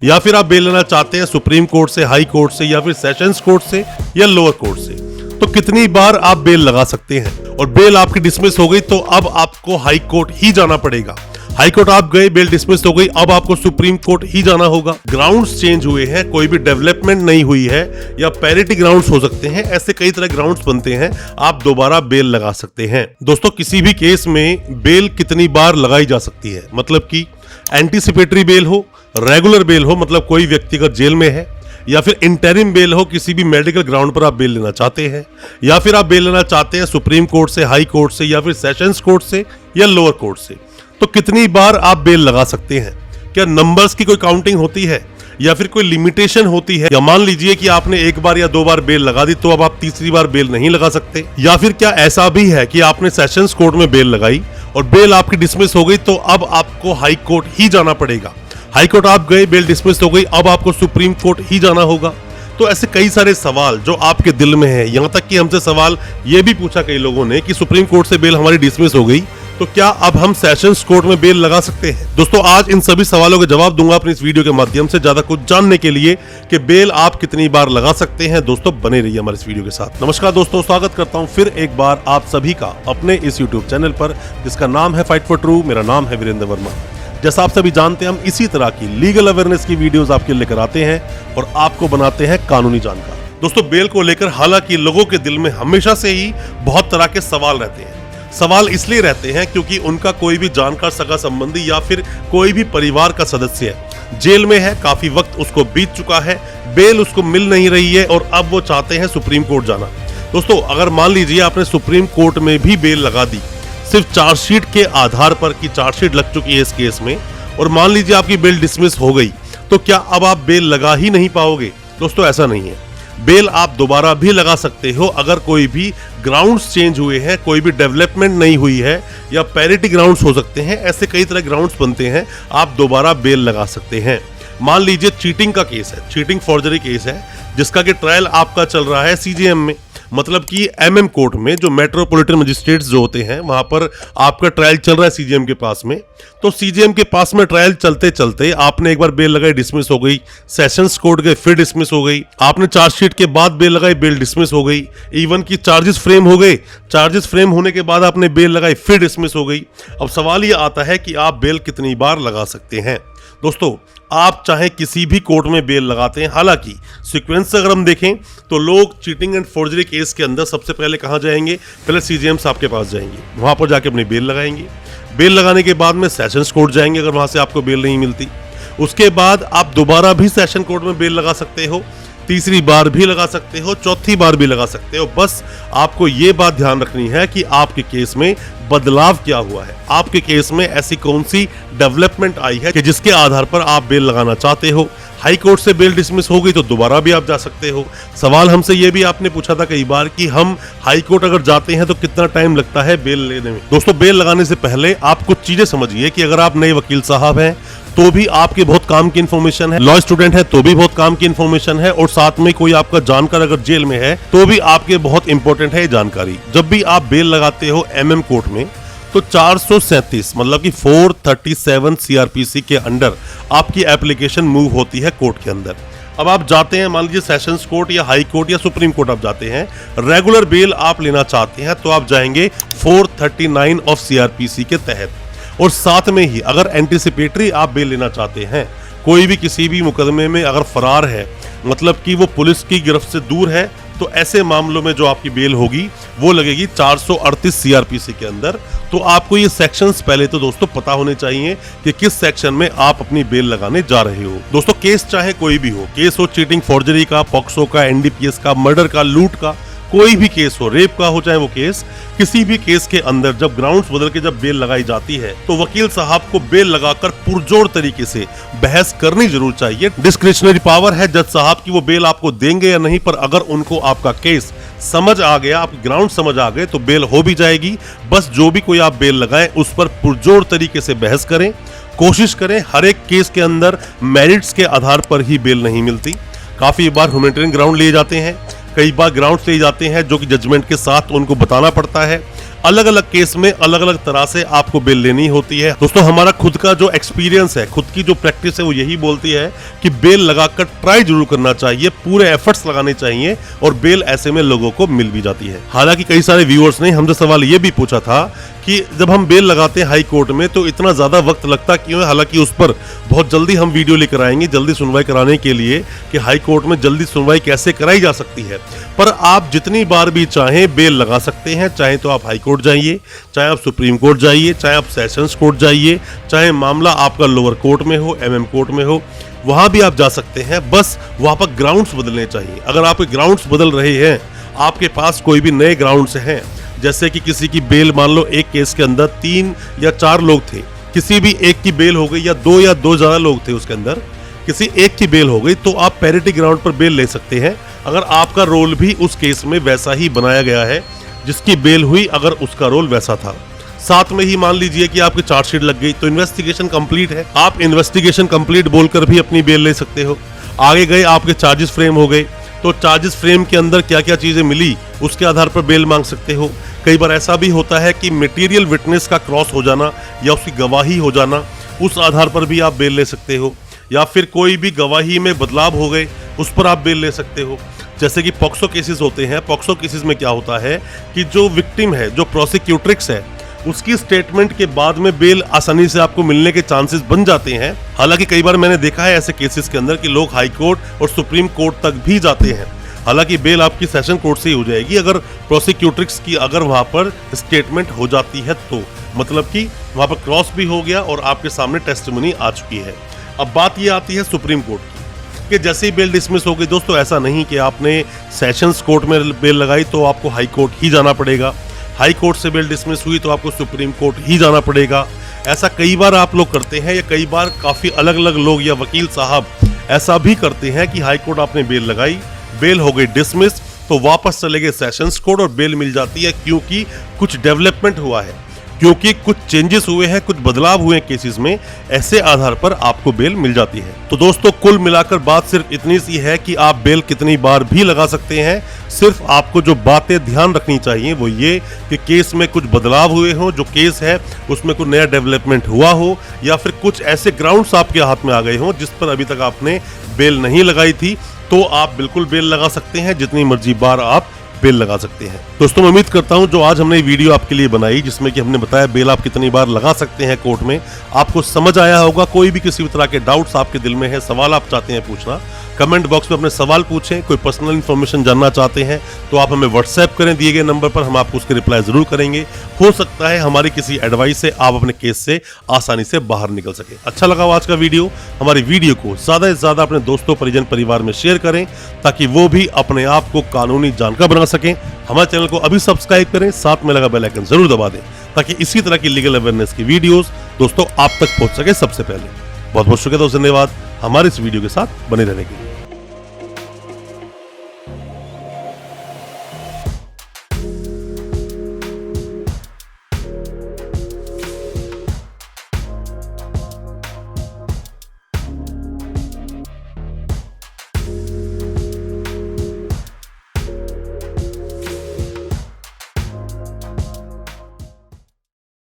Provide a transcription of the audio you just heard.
या फिर आप बेल लेना चाहते हैं सुप्रीम कोर्ट से, हाई कोर्ट से, या फिर सेशंस कोर्ट से या लोअर कोर्ट से, तो कितनी बार आप बेल लगा सकते हैं। और बेल आपकी डिसमिस हो गई तो अब आपको हाई कोर्ट ही जाना पड़ेगा। हाई कोर्ट आप गए, बेल डिसमिस हो गई, अब आपको सुप्रीम कोर्ट ही जाना होगा। ग्राउंड्स चेंज हुए हैं, कोई भी डेवलपमेंट नहीं हुई है, या पैरिटी ग्राउंड्स हो सकते हैं, ऐसे कई तरह ग्राउंड्स बनते हैं, आप दोबारा बेल लगा सकते हैं। दोस्तों, किसी भी केस में बेल कितनी बार लगाई जा सकती है, मतलब कि एंटीसिपेटरी बेल हो, रेगुलर बेल हो, मतलब कोई व्यक्ति अगर जेल में है, या फिर इंटरिम बेल हो, किसी भी मेडिकल ग्राउंड पर आप बेल लेना चाहते हैं, या फिर आप बेल लेना चाहते हैं सुप्रीम कोर्ट से, हाई कोर्ट से, या फिर सेशंस कोर्ट से या लोअर कोर्ट से, तो कितनी बार आप बेल लगा सकते हैं। क्या नंबर्स की कोई काउंटिंग होती है या फिर कोई लिमिटेशन होती है, या मान लीजिए कि आपने एक बार या दो बार बेल लगा दी तो अब आप तीसरी बार बेल नहीं लगा सकते, या फिर क्या ऐसा भी है कि आपने सेशंस कोर्ट में बेल लगाई और बेल आपकी डिसमिस हो गई तो अब आपको हाई कोर्ट ही जाना पड़ेगा। हाई कोर्ट आप गए, बेल डिसमिस हो गई, अब आपको सुप्रीम कोर्ट ही जाना होगा। तो ऐसे कई सारे सवाल जो आपके दिल में है, यहां तक कि हमसे सवाल ये भी पूछा कई लोगों ने कि सुप्रीम कोर्ट से बेल हमारी डिसमिस हो गई तो क्या अब हम सेशंस कोर्ट में बेल लगा सकते हैं। दोस्तों, आज इन सभी सवालों के जवाब दूंगा अपनी इस वीडियो के माध्यम से। ज्यादा कुछ जानने के लिए कि बेल आप कितनी बार लगा सकते हैं, दोस्तों बने रहिए हमारे इस वीडियो के साथ। नमस्कार दोस्तों, स्वागत करता हूं फिर एक बार आप सभी का अपने इस यूट्यूब चैनल पर, जिसका नाम है फाइट फॉर ट्रू। मेरा नाम है वीरेंद्र वर्मा। जैसा आप सभी जानते हैं, हम इसी तरह की लीगल अवेयरनेस की वीडियोस आपके लेकर आते हैं और आपको बनाते हैं कानूनी जानकार। दोस्तों, बेल को लेकर हालांकि लोगों के दिल में हमेशा से ही बहुत तरह के सवाल रहते हैं। सवाल इसलिए रहते हैं क्योंकि उनका कोई भी जानकार, सगा संबंधी या फिर कोई भी परिवार का सदस्य जेल में है, काफी वक्त उसको बीत चुका है, बेल उसको मिल नहीं रही है और अब वो चाहते हैं सुप्रीम कोर्ट जाना। दोस्तों, अगर मान लीजिए आपने सुप्रीम कोर्ट में भी बेल लगा दी सिर्फ चार्जशीट के आधार पर कि चार्जशीट लग चुकी है इस केस में, और मान लीजिए आपकी बेल डिसमिस हो गई, तो क्या अब आप बेल लगा ही नहीं पाओगे। दोस्तों, ऐसा नहीं है। बेल आप दोबारा भी लगा सकते हो अगर कोई भी ग्राउंड्स चेंज हुए हैं, कोई भी डेवलपमेंट नहीं हुई है, या पैरिटी ग्राउंड्स हो सकते हैं, ऐसे कई तरह ग्राउंड्स बनते हैं, आप दोबारा बेल लगा सकते हैं। मान लीजिए चीटिंग का केस है, चीटिंग फॉर्जरी केस है, जिसका कि ट्रायल आपका चल रहा है सीजेएम में, मतलब कि एमएम कोर्ट में, जो मेट्रोपॉलिटन मजिस्ट्रेट्स जो होते हैं वहां पर आपका ट्रायल चल रहा है सीजेएम के पास में। तो सीजेएम के पास में ट्रायल चलते चलते आपने एक बार बेल लगाई, डिसमिस हो गई, सेशंस कोर्ट गए, फिर डिसमिस हो गई, आपने चार्जशीट के बाद बेल लगाई, बेल डिसमिस हो गई, इवन की चार्जेस फ्रेम हो गए, चार्जेस फ्रेम होने के बाद आपने बेल लगाई, फिर डिसमिस हो गई। अब सवाल ये आता है कि आप बेल कितनी बार लगा सकते हैं। दोस्तों, आप चाहे किसी भी कोर्ट में बेल लगाते हैं, हालांकि सीक्वेंस अगर हम देखें तो लोग चीटिंग एंड फोर्जरी केस के अंदर सबसे पहले कहां जाएंगे, पहले सीजेएम साहब के पास जाएंगे, वहां पर जाके अपनी बेल लगाएंगे। बेल लगाने के बाद में सेशंस कोर्ट जाएंगे अगर वहां से आपको बेल नहीं मिलती। उसके बाद आप दोबारा भी सेशन कोर्ट में बेल लगा सकते हो, तीसरी बार भी लगा सकते हो, चौथी बार भी लगा सकते हो। बस आपको ये बात ध्यान रखनी है कि आपके केस में बदलाव क्या हुआ है, आपके केस में ऐसी कौन सी डेवलपमेंट आई है कि जिसके आधार पर आप बेल लगाना चाहते हो। हाई कोर्ट से बेल डिसमिस हो गई तो दोबारा भी आप जा सकते हो। सवाल हमसे ये भी आपने पूछा था कई बार कि हम हाई कोर्ट अगर जाते हैं तो कितना टाइम लगता है बेल लेने में। दोस्तों, बेल लगाने से पहले आप कुछ चीजें समझिए कि अगर आप नए वकील साहब हैं तो भी आपके बहुत काम की इन्फॉर्मेशन है, लॉ स्टूडेंट है तो भी बहुत काम की इन्फॉर्मेशन है, और साथ में कोई आपका जानकार अगर जेल में है तो भी आपके बहुत इंपॉर्टेंट है ये जानकारी। जब भी आप बेल लगाते हो एमएम कोर्ट में तो 437 मतलब कि 437 सीआरपीसी के अंडर आपकी एप्लीकेशन मूव होती है कोर्ट के अंदर। अब आप जाते हैं, मान लीजिए सेशंस कोर्ट या हाई कोर्ट या सुप्रीम कोर्ट आप जाते हैं, रेगुलर बेल आप लेना चाहते हैं तो आप जाएंगे 439 ऑफ सीआरपीसी के तहत। और साथ में ही अगर एंटीसिपेटरी आप बेल लेना चाहते हैं, कोई भी किसी भी मुकदमे में अगर फरार है, मतलब कि वो पुलिस की गिरफ्त से दूर है, तो ऐसे मामलों में जो आपकी बेल होगी वो लगेगी 438 सीआरपीसी के अंदर। तो आपको ये सेक्शंस पहले तो दोस्तों पता होने चाहिए कि किस सेक्शन में आप अपनी बेल लगाने जा रहे हो। दोस्तों, केस चाहे कोई भी हो, केस हो चीटिंग फॉर्जरी का, पॉक्सो का, एनडीपीएस का, मर्डर का, लूट का, कोई भी केस हो, रेप का हो चाहे वो केस, किसी भी केस के अंदर जब ग्राउंड्स बदल के जब बेल लगाई जाती है तो वकील साहब को बेल लगाकर पुरजोर तरीके से बहस करनी जरूर चाहिए। डिस्क्रिशनरी पावर है जज साहब की, वो बेल आपको देंगे या नहीं, पर अगर उनको आपका केस समझ आ गया, आपके ग्राउंड समझ आ गए तो बेल हो भी जाएगी। बस जो भी कोई आप बेल लगाएं उस पर पुरजोर तरीके से बहस करें, कोशिश करें। हर एक केस के अंदर मेरिट्स के आधार पर ही बेल नहीं मिलती। काफी बार ह्यूमैनिटेरियन ग्राउंड लिए जाते हैं, कई बार ग्राउंड्स लिए जाते हैं जो कि जजमेंट के साथ उनको बताना पड़ता है। अलग अलग केस में अलग अलग तरह से आपको बेल लेनी होती है। दोस्तों हमारा खुद का जो एक्सपीरियंस है, खुद की जो प्रैक्टिस है वो यही बोलती है कि बेल लगाकर ट्राई जरूर करना चाहिए, पूरे एफर्ट्स लगाने चाहिए और बेल ऐसे में लोगों को मिल भी जाती है। हालांकि कई सारे व्यूअर्स ने हमसे सवाल ये भी पूछा था कि जब हम बेल लगाते हैं हाई कोर्ट में तो इतना ज्यादा वक्त लगता क्यों है। हालांकि उस पर बहुत जल्दी हम वीडियो लेकर आएंगे जल्दी सुनवाई कराने के लिए कि हाई कोर्ट में जल्दी सुनवाई कैसे कराई जा सकती है। पर आप जितनी बार भी चाहें बेल लगा सकते हैं, चाहे तो आप हाई कोर्ट जाइए, चाहे आप सुप्रीम कोर्ट जाइए, चाहे आप सेशंस कोर्ट जाइए, चाहे मामला आपका लोअर कोर्ट में हो, एमएम कोर्ट में हो, वहां भी आप जा सकते हैं। बस वहां पर ग्राउंड्स बदलने चाहिए। अगर आपके ग्राउंड्स बदल रहे हैं, आपके पास कोई भी नए ग्राउंड्स हैं, जैसे कि किसी की बेल मान लो एक केस के अंदर 3 या 4 लोग थे, किसी भी एक की बेल हो गई या 2 ज्यादा लोग थे उसके अंदर, किसी एक की बेल हो गई, तो आप पैरिटी ग्राउंड पर बेल ले सकते हैं अगर आपका रोल भी उस केस में वैसा ही बनाया गया है जिसकी बेल हुई, अगर उसका रोल वैसा था। साथ में ही मान लीजिए कि आपकी चार्जशीट लग गई तो इन्वेस्टिगेशन कंप्लीट है, आप इन्वेस्टिगेशन कंप्लीट बोलकर भी अपनी बेल ले सकते हो। आगे गए आपके चार्जेस फ्रेम हो गए तो चार्जेस फ्रेम के अंदर क्या क्या चीजें मिली उसके आधार पर बेल मांग सकते हो। कई बार ऐसा भी होता है कि मटेरियल विटनेस का क्रॉस हो जाना या उसकी गवाही हो जाना, उस आधार पर भी आप बेल ले सकते हो। या फिर कोई भी गवाही में बदलाव हो गए उस पर आप बेल ले सकते हो। जैसे कि पॉक्सो केसेस होते हैं, पॉक्सो केसेस में क्या होता है कि जो विक्टिम है, जो प्रोसिक्यूट्रिक्स है, उसकी स्टेटमेंट के बाद में बेल आसानी से आपको मिलने के चांसेस बन जाते हैं। हालांकि कई बार मैंने देखा है ऐसे केसेस के अंदर कि लोग हाई कोर्ट और सुप्रीम कोर्ट तक भी जाते हैं। हालांकि बेल आपकी सेशन कोर्ट से ही हो जाएगी अगर प्रोसिक्यूट्रिक्स की अगर वहां पर स्टेटमेंट हो जाती है तो, मतलब कि वहां पर क्रॉस भी हो गया और आपके सामने टेस्टिमनी आ चुकी है। अब बात ये आती है सुप्रीम कोर्ट की कि जैसे ही बेल डिसमिस हो गई, दोस्तों ऐसा नहीं कि आपने सेशंस कोर्ट में बेल लगाई तो आपको हाई कोर्ट ही जाना पड़ेगा, हाई कोर्ट से बेल डिसमिस हुई तो आपको सुप्रीम कोर्ट ही जाना पड़ेगा। ऐसा कई बार आप लोग करते हैं या कई बार काफी अलग अलग लोग या वकील साहब ऐसा भी करते हैं कि हाई कोर्ट आपने बेल लगाई, बेल हो गई डिसमिस, तो वापस चले गए सेशंस कोर्ट और बेल मिल जाती है क्योंकि कुछ डेवलपमेंट हुआ है, क्योंकि कुछ चेंजेस हुए हैं, कुछ बदलाव हुए हैं केसेस में, ऐसे आधार पर आपको बेल मिल जाती है। तो दोस्तों कुल मिलाकर बात सिर्फ इतनी सी है कि आप बेल कितनी बार भी लगा सकते हैं। सिर्फ आपको जो बातें ध्यान रखनी चाहिए वो ये कि केस में कुछ बदलाव हुए हो, जो केस है उसमें कुछ नया डेवलपमेंट हुआ हो, या फिर कुछ ऐसे ग्राउंड्स आपके हाथ में आ गए हो जिस पर अभी तक आपने बेल नहीं लगाई थी, तो आप बिल्कुल बेल लगा सकते हैं, जितनी मर्जी बार आप बेल लगा सकते हैं। दोस्तों मैं उम्मीद करता हूं जो आज हमने वीडियो आपके लिए बनाई जिसमें कि हमने बताया बेल आप कितनी बार लगा सकते हैं कोर्ट में, आपको समझ आया होगा। कोई भी किसी भी तरह के डाउट्स आपके दिल में है, सवाल आप चाहते हैं पूछना, कमेंट बॉक्स में अपने सवाल पूछें। कोई पर्सनल इन्फॉर्मेशन जानना चाहते हैं तो आप हमें व्हाट्सएप करें दिए गए नंबर पर, हम आपको उसके रिप्लाई जरूर करेंगे। हो सकता है हमारी किसी एडवाइस से आप अपने केस से आसानी से बाहर निकल सके। अच्छा लगा आज का वीडियो, हमारी वीडियो को ज्यादा से ज्यादा अपने दोस्तों परिजन परिवार में शेयर करें ताकि वो भी अपने आप को कानूनी जानकार बना सकें। हमारे चैनल को अभी सब्सक्राइब करें, साथ में लगा बेल आइकन जरूर दबा दें ताकि इसी तरह की लीगल अवेयरनेस की वीडियोस दोस्तों आप तक पहुंच सके सबसे पहले। बहुत बहुत शुक्रिया दोस्तों, धन्यवाद हमारे इस वीडियो के साथ बने रहने के लिए।